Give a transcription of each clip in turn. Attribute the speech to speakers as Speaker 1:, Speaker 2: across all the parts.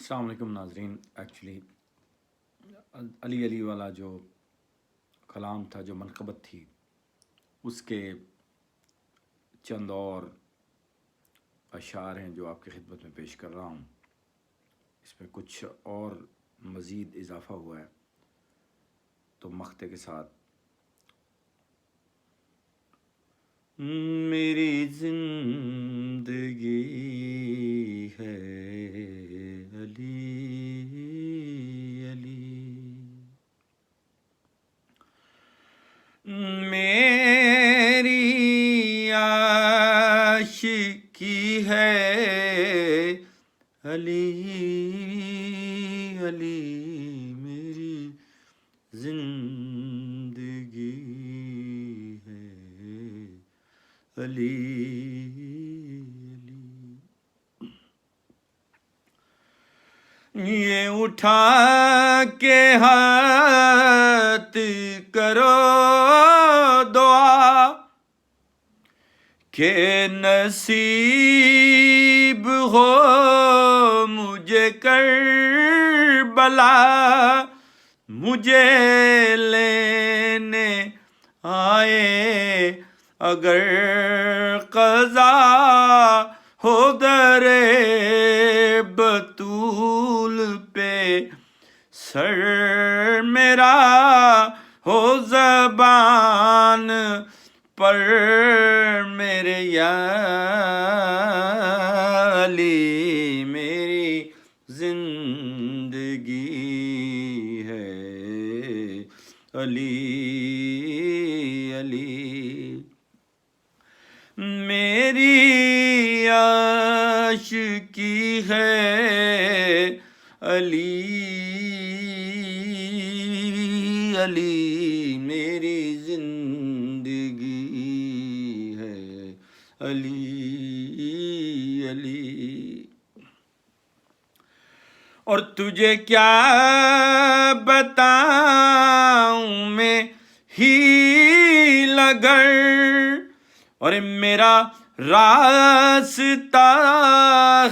Speaker 1: السلام علیکم ناظرین. ایکچولی علی علی والا جو کلام تھا، جو منقبت تھی، اس کے چند اور اشعار ہیں جو آپ کی خدمت میں پیش کر رہا ہوں. اس میں کچھ اور مزید اضافہ ہوا ہے، تو مقطع کے ساتھ میری زندگی ہے علی علی، میری عاشقی ہے علی علی، میری زندگی ہے علی علی. یہ اٹھا کے ہاتھ کرو دعا کہ نصیب ہو مجھے کربلا، مجھے لینے آئے اگر قضا ہو در بطول پہ، سر میرا ہو زبان پر میرے یا علی، میری زندگی ہے علی علی، میری عاشقی ہے علی علی، میری زندگی ہے علی علی. اور تجھے کیا بتاؤں میں ہی لگر، اور میرا راستہ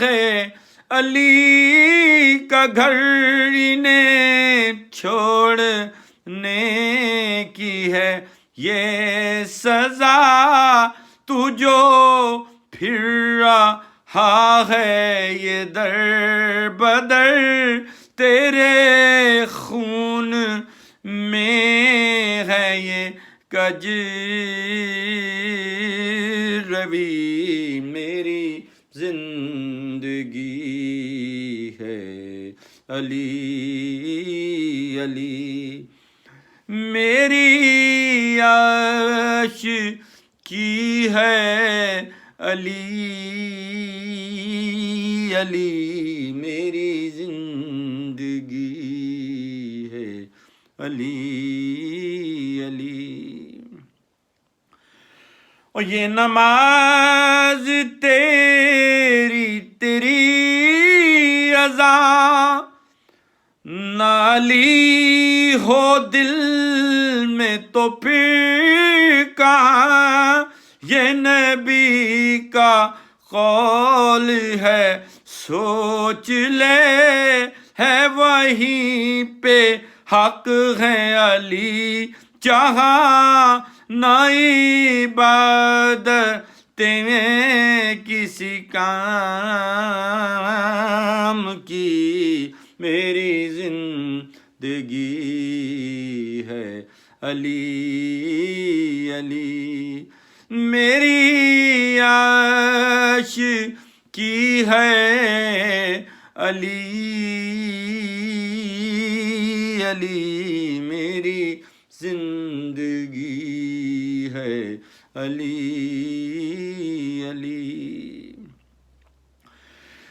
Speaker 1: ہے علی کا گھر، انہیں چھوڑنے کی ہے یہ سزا، تو جو پھر رہا ہے یہ در بدر، تیرے خون میں ہے یہ کج روی، میری زندگی ہے علی علی، میری عاشقی ہے علی علی، میری زندگی ہے علی علی. اور یہ نماز تیری اذان نہ علی ہو دل میں تو پھر کہاں، یہ نبی کا قول ہے سوچ لے، ہے وہیں پہ حق ہے علی، جہاں نہ عبادتیں کسی کام کی، میری زندگی ہے علی علی، میری عاشقی ہے علی علی، میری زندگی ہے علی علی.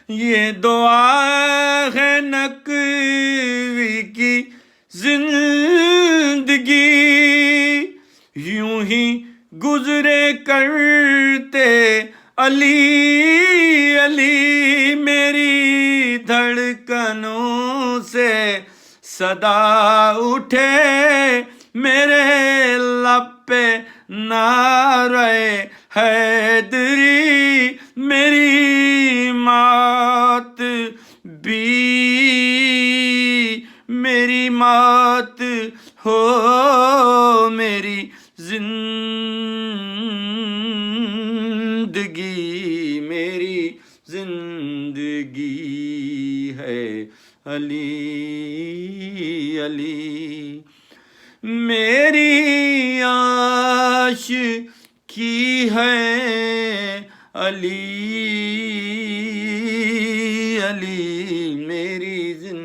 Speaker 1: یہ دعا ہے نقوی کی زندگی، یوں ہی گزرے کرتے علی علی، میری دھڑکنوں سے صدا اٹھے میرے لب پہ نعرہ حیدری، میری مات بھی میری مات ہو میری زندگی، میری زندگی ہے علی علی، میری عاشقی ہے علی علی، میری زندگی